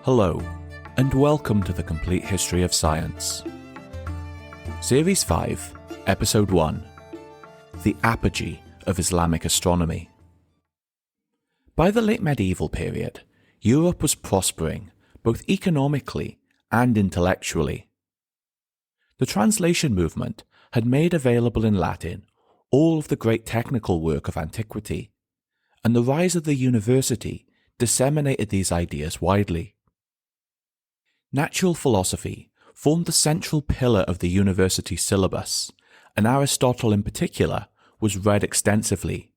Hello, and welcome to the Complete History of Science. Series 5, Episode 1, The Apogee of Islamic Astronomy. By the late medieval period, Europe was prospering, both economically and intellectually. The translation movement had made available in Latin all of the great technical work of antiquity, and the rise of the university disseminated these ideas widely. Natural philosophy formed the central pillar of the university syllabus, and Aristotle in particular was read extensively.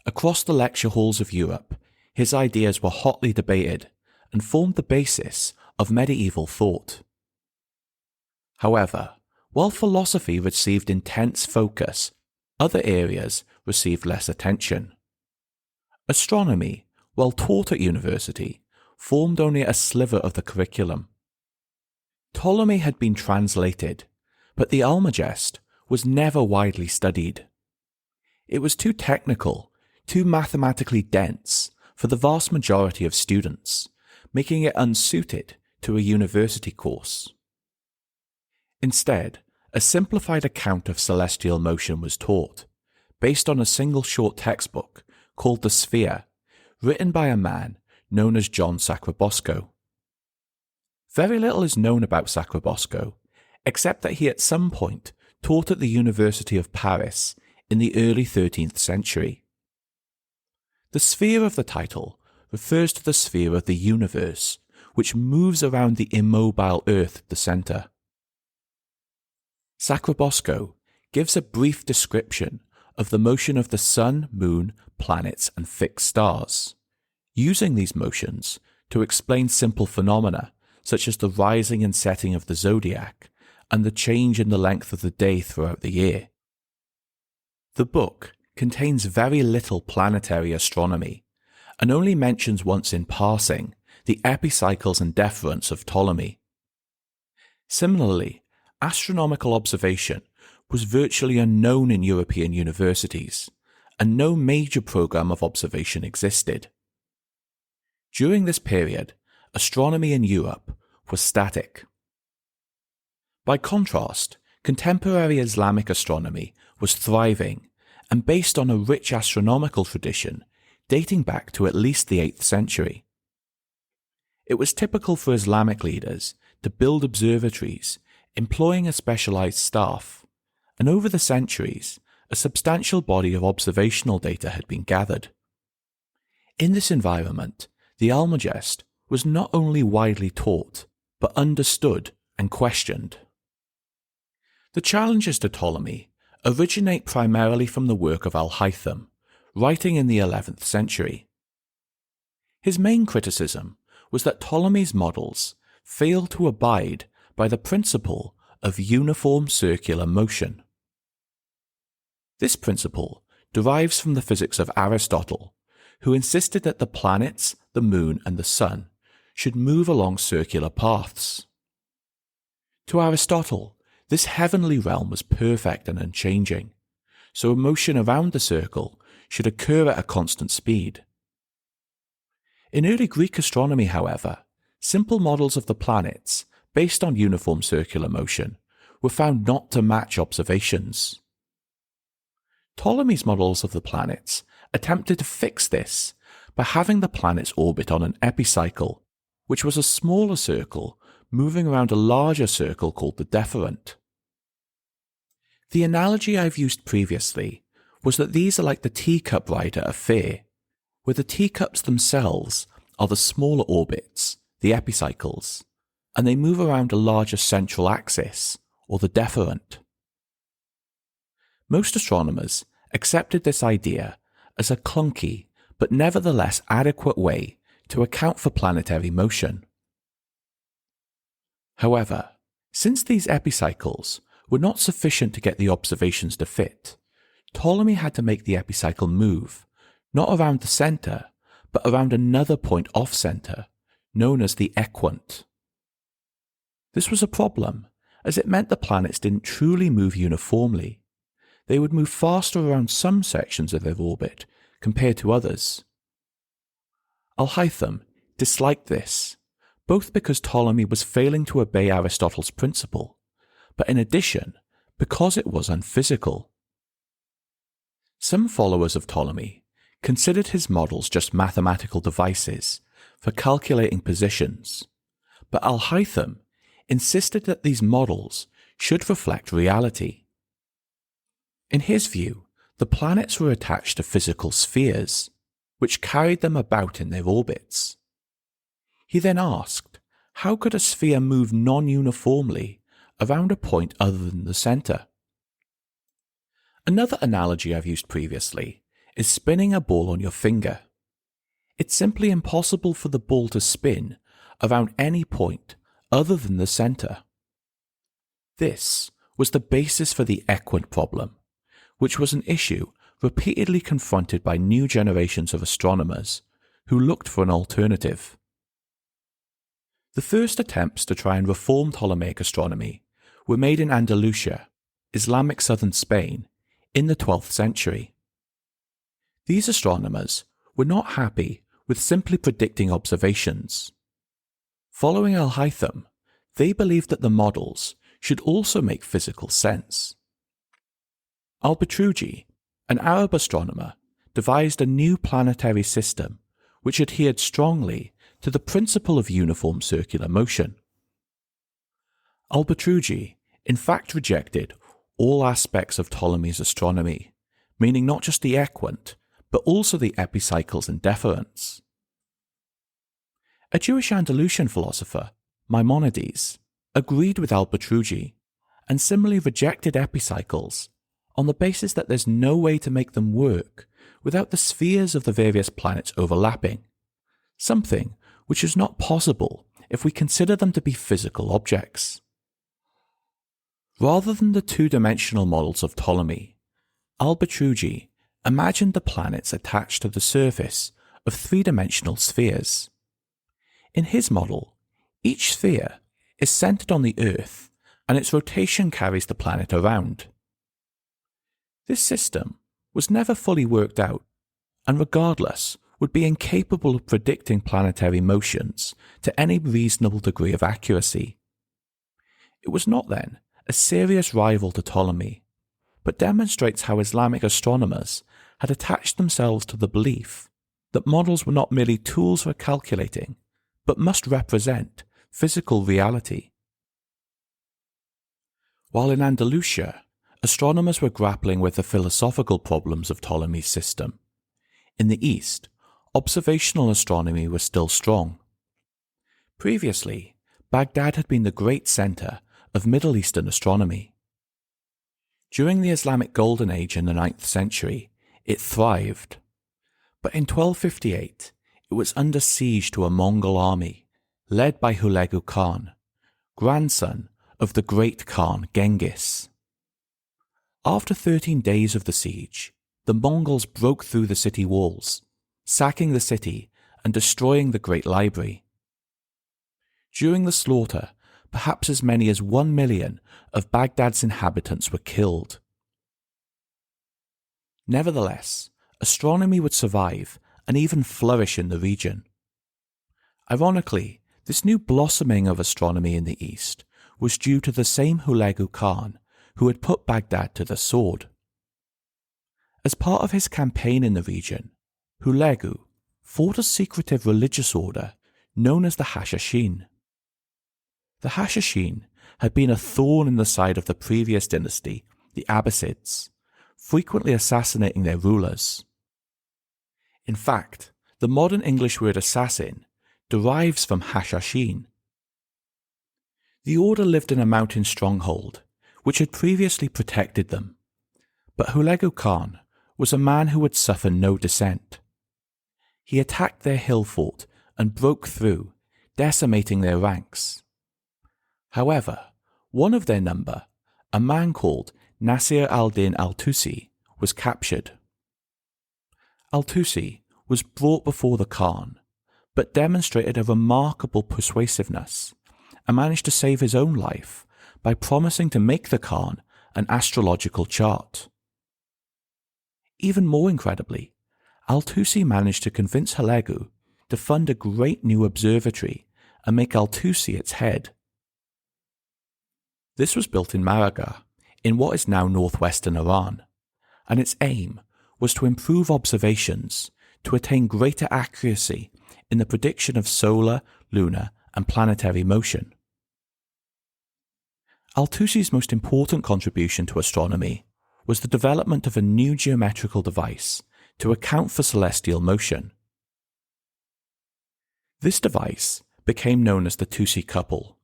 Across the lecture halls of Europe, his ideas were hotly debated and formed the basis of medieval thought. However, while philosophy received intense focus, other areas received less attention. Astronomy, while taught at university, formed only a sliver of the curriculum. Ptolemy had been translated, but the Almagest was never widely studied. It was too technical, too mathematically dense for the vast majority of students, making it unsuited to a university course. Instead, a simplified account of celestial motion was taught, based on a single short textbook called The Sphere, written by a man known as John Sacrobosco. Very little is known about Sacrobosco, except that he at some point taught at the University of Paris in the early 13th century. The sphere of the title refers to the sphere of the universe, which moves around the immobile Earth at the centre. Sacrobosco gives a brief description of the motion of the sun, moon, planets, and fixed stars, using these motions to explain simple phenomena such as the rising and setting of the zodiac and the change in the length of the day throughout the year. The book contains very little planetary astronomy and only mentions once in passing the epicycles and deferents of Ptolemy. Similarly, astronomical observation was virtually unknown in European universities, and no major program of observation existed. During this period, astronomy in Europe was static. By contrast, contemporary Islamic astronomy was thriving and based on a rich astronomical tradition dating back to at least the 8th century. It was typical for Islamic leaders to build observatories, employing a specialized staff, and over the centuries, a substantial body of observational data had been gathered. In this environment, the Almagest was not only widely taught, but understood and questioned. The challenges to Ptolemy originate primarily from the work of al-Haytham, writing in the 11th century. His main criticism was that Ptolemy's models failed to abide by the principle of uniform circular motion. This principle derives from the physics of Aristotle, who insisted that the planets, the moon, and the sun should move along circular paths. To Aristotle, this heavenly realm was perfect and unchanging, so a motion around the circle should occur at a constant speed. In early Greek astronomy, however, simple models of the planets, based on uniform circular motion, were found not to match observations. Ptolemy's models of the planets attempted to fix this by having the planets orbit on an epicycle, which was a smaller circle moving around a larger circle called the deferent. The analogy I've used previously was that these are like the teacup ride at a fair, where the teacups themselves are the smaller orbits, the epicycles, and they move around a larger central axis, or the deferent. Most astronomers accepted this idea as a clunky but nevertheless adequate way to account for planetary motion. However, since these epicycles were not sufficient to get the observations to fit, Ptolemy had to make the epicycle move, not around the centre, but around another point off-centre, known as the equant. This was a problem, as it meant the planets didn't truly move uniformly. They would move faster around some sections of their orbit compared to others. Al-Haytham disliked this both because Ptolemy was failing to obey Aristotle's principle, but in addition, because it was unphysical. Some followers of Ptolemy considered his models just mathematical devices for calculating positions, but al-Haytham insisted that these models should reflect reality. In his view, the planets were attached to physical spheres, which carried them about in their orbits. He then asked, how could a sphere move non-uniformly around a point other than the centre? Another analogy I've used previously is spinning a ball on your finger. It's simply impossible for the ball to spin around any point other than the centre. This was the basis for the equant problem, which was an issue repeatedly confronted by new generations of astronomers who looked for an alternative. The first attempts to try and reform Ptolemaic astronomy were made in Andalusia, Islamic southern Spain, in the 12th century. These astronomers were not happy with simply predicting observations. Following al-Haytham, they believed that the models should also make physical sense. Al-Batruji, an Arab astronomer, devised a new planetary system which adhered strongly to the principle of uniform circular motion. Al-Batruji in fact rejected all aspects of Ptolemy's astronomy, meaning not just the equant, but also the epicycles and deferents. A Jewish Andalusian philosopher, Maimonides, agreed with al-Batruji and similarly rejected epicycles on the basis that there's no way to make them work without the spheres of the various planets overlapping, something which is not possible if we consider them to be physical objects. Rather than the two-dimensional models of Ptolemy, al-Batruji imagined the planets attached to the surface of three-dimensional spheres. In his model, each sphere is centered on the Earth and its rotation carries the planet around. This system was never fully worked out and regardless would be incapable of predicting planetary motions to any reasonable degree of accuracy. It was not then a serious rival to Ptolemy, but demonstrates how Islamic astronomers had attached themselves to the belief that models were not merely tools for calculating, but must represent physical reality. While in Andalusia, astronomers were grappling with the philosophical problems of Ptolemy's system, in the East, observational astronomy was still strong. Previously, Baghdad had been the great centre of Middle Eastern astronomy. During the Islamic Golden Age in the 9th century, it thrived. But in 1258, it was under siege to a Mongol army led by Hulagu Khan, grandson of the great Khan Genghis. After 13 days of the siege, the Mongols broke through the city walls, sacking the city and destroying the great library. During the slaughter, perhaps as many as 1 million of Baghdad's inhabitants were killed. Nevertheless, astronomy would survive and even flourish in the region. Ironically, this new blossoming of astronomy in the East was due to the same Hulagu Khan who had put Baghdad to the sword. As part of his campaign in the region, Hulagu fought a secretive religious order known as the Hashashin. The Hashashin had been a thorn in the side of the previous dynasty, the Abbasids, frequently assassinating their rulers. In fact, the modern English word assassin derives from Hashashin. The order lived in a mountain stronghold, which had previously protected them, but Hulagu Khan was a man who would suffer no dissent. He attacked their hill fort and broke through, decimating their ranks. However, one of their number, a man called Nasir al-Din al-Tusi, was captured. Al-Tusi was brought before the Khan, but demonstrated a remarkable persuasiveness and managed to save his own life by promising to make the Khan an astrological chart. Even more incredibly, al-Tusi managed to convince Hulagu to fund a great new observatory and make al-Tusi its head. This was built in Maraga, in what is now northwestern Iran, and its aim was to improve observations to attain greater accuracy in the prediction of solar, lunar, and planetary motion. Al-Tusi's most important contribution to astronomy was the development of a new geometrical device to account for celestial motion. This device became known as the Tusi couple,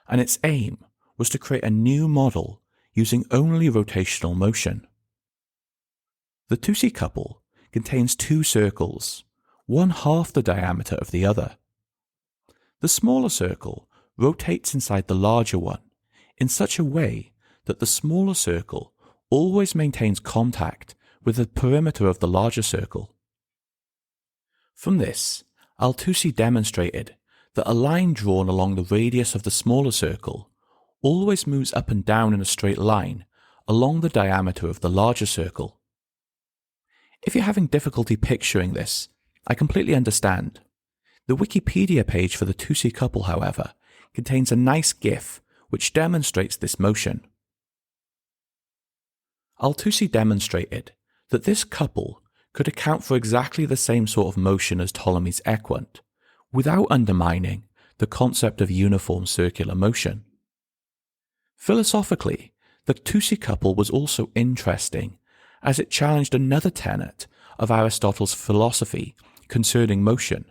and its aim was to create a new model using only rotational motion. The Tusi couple contains two circles, one half the diameter of the other. The smaller circle rotates inside the larger one in such a way that the smaller circle always maintains contact with the perimeter of the larger circle. From this, al-Tusi demonstrated that a line drawn along the radius of the smaller circle always moves up and down in a straight line along the diameter of the larger circle. If you're having difficulty picturing this, I completely understand. The Wikipedia page for the Tusi couple, however, contains a nice GIF which demonstrates this motion. Al-Tusi demonstrated that this couple could account for exactly the same sort of motion as Ptolemy's equant, without undermining the concept of uniform circular motion. Philosophically, the Tusi couple was also interesting as it challenged another tenet of Aristotle's philosophy concerning motion.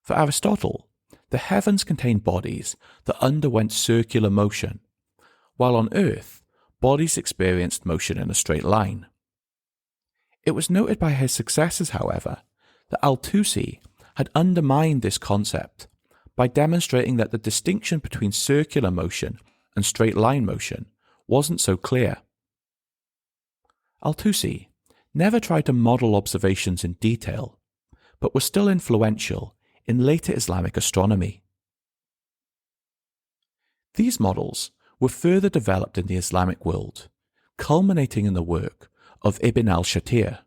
For Aristotle, the heavens contained bodies that underwent circular motion, while on Earth, bodies experienced motion in a straight line. It was noted by his successors, however, that al-Tusi had undermined this concept by demonstrating that the distinction between circular motion and straight line motion wasn't so clear. Al-Tusi never tried to model observations in detail, but was still influential in later Islamic astronomy. These models were further developed in the Islamic world, culminating in the work of Ibn al-Shatir.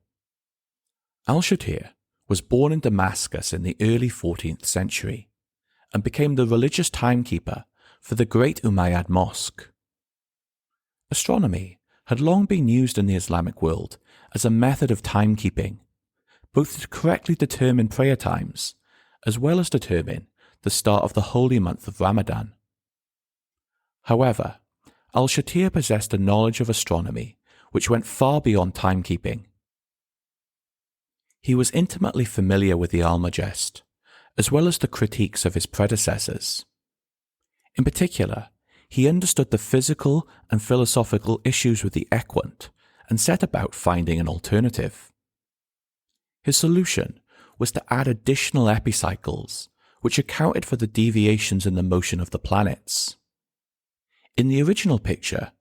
Al-Shatir was born in Damascus in the early 14th century and became the religious timekeeper for the great Umayyad mosque. Astronomy had long been used in the Islamic world as a method of timekeeping, both to correctly determine prayer times, as well as determine the start of the holy month of Ramadan. However, al-Shatir possessed a knowledge of astronomy which went far beyond timekeeping. He was intimately familiar with the Almagest, as well as the critiques of his predecessors. In particular, he understood the physical and philosophical issues with the equant and set about finding an alternative. His solution was to add additional epicycles, which accounted for the deviations in the motion of the planets. In the original picture,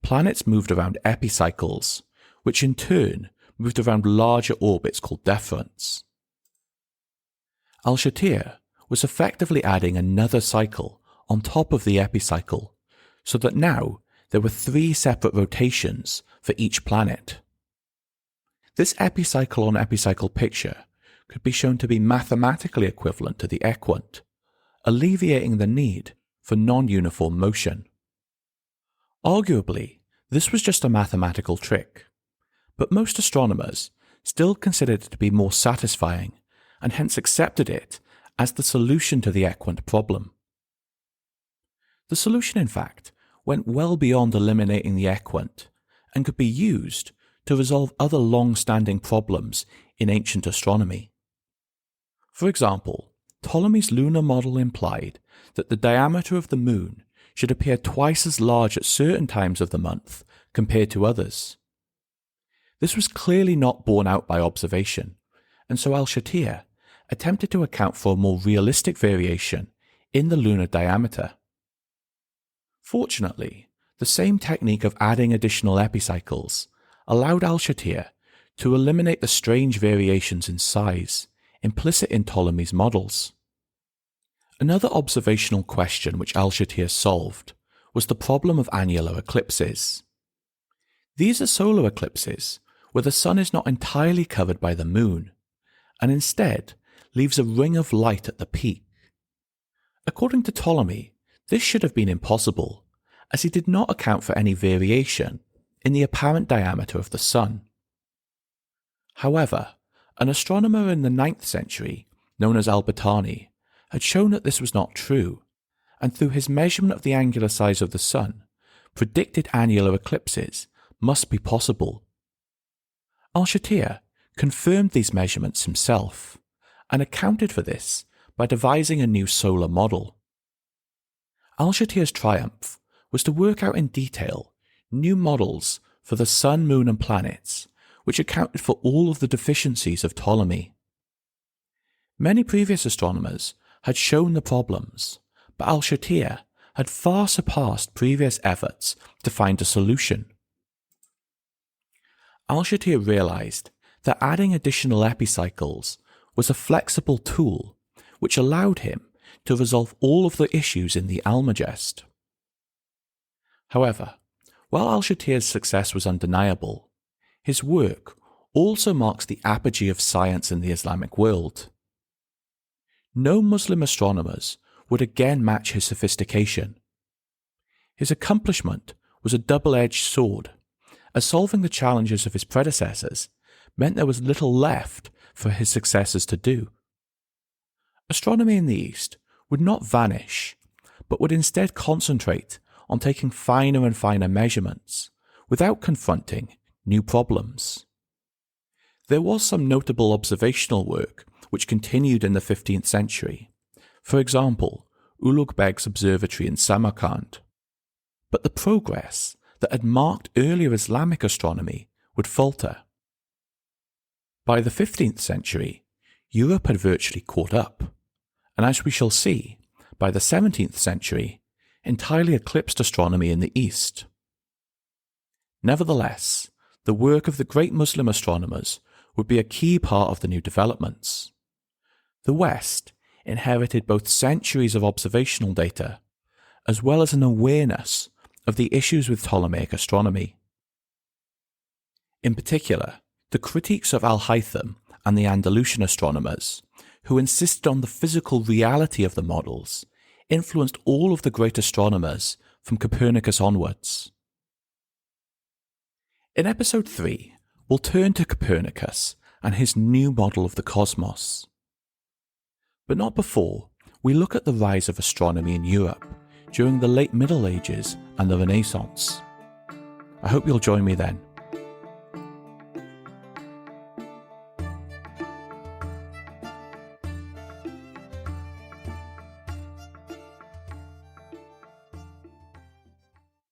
planets moved around epicycles, which in turn moved around larger orbits called deferents. Al-Shatir was effectively adding another cycle on top of the epicycle, so that now there were 3 separate rotations for each planet. This epicycle-on-epicycle picture could be shown to be mathematically equivalent to the equant, alleviating the need for non-uniform motion. Arguably, this was just a mathematical trick, but most astronomers still considered it to be more satisfying and hence accepted it as the solution to the equant problem. The solution, in fact, went well beyond eliminating the equant and could be used to resolve other long-standing problems in ancient astronomy. For example, Ptolemy's lunar model implied that the diameter of the moon should appear twice as large at certain times of the month compared to others. This was clearly not borne out by observation, and so al-Shatir attempted to account for a more realistic variation in the lunar diameter. Fortunately, the same technique of adding additional epicycles allowed al-Shatir to eliminate the strange variations in size implicit in Ptolemy's models. Another observational question which al-Shatir solved was the problem of annular eclipses. These are solar eclipses where the sun is not entirely covered by the moon, and instead leaves a ring of light at the peak. According to Ptolemy, this should have been impossible, as he did not account for any variation in the apparent diameter of the Sun. However, an astronomer in the 9th century, known as al-Battani, had shown that this was not true, and through his measurement of the angular size of the Sun, predicted annular eclipses must be possible. Al-Shatir confirmed these measurements himself, and accounted for this by devising a new solar model. Al-Shatir's triumph was to work out in detail new models for the Sun, Moon and planets, which accounted for all of the deficiencies of Ptolemy. Many previous astronomers had shown the problems, but al-Shatir had far surpassed previous efforts to find a solution. Al-Shatir realized that adding additional epicycles was a flexible tool which allowed him to resolve all of the issues in the Almagest. However, while al-Shatir's success was undeniable, his work also marks the apogee of science in the Islamic world. No Muslim astronomers would again match his sophistication. His accomplishment was a double-edged sword, as solving the challenges of his predecessors meant there was little left for his successors to do. Astronomy in the East would not vanish, but would instead concentrate on taking finer and finer measurements without confronting new problems. There was some notable observational work which continued in the 15th century, for example, Ulugh Beg's observatory in Samarkand. But the progress that had marked earlier Islamic astronomy would falter. By the 15th century, Europe had virtually caught up, and as we shall see, by the 17th century, entirely eclipsed astronomy in the East. Nevertheless, the work of the great Muslim astronomers would be a key part of the new developments. The West inherited both centuries of observational data, as well as an awareness of the issues with Ptolemaic astronomy. In particular, the critiques of Al-Haytham and the Andalusian astronomers, who insisted on the physical reality of the models, influenced all of the great astronomers from Copernicus onwards. In episode 3, we'll turn to Copernicus and his new model of the cosmos. But not before we look at the rise of astronomy in Europe during the late Middle Ages and the Renaissance. I hope you'll join me then.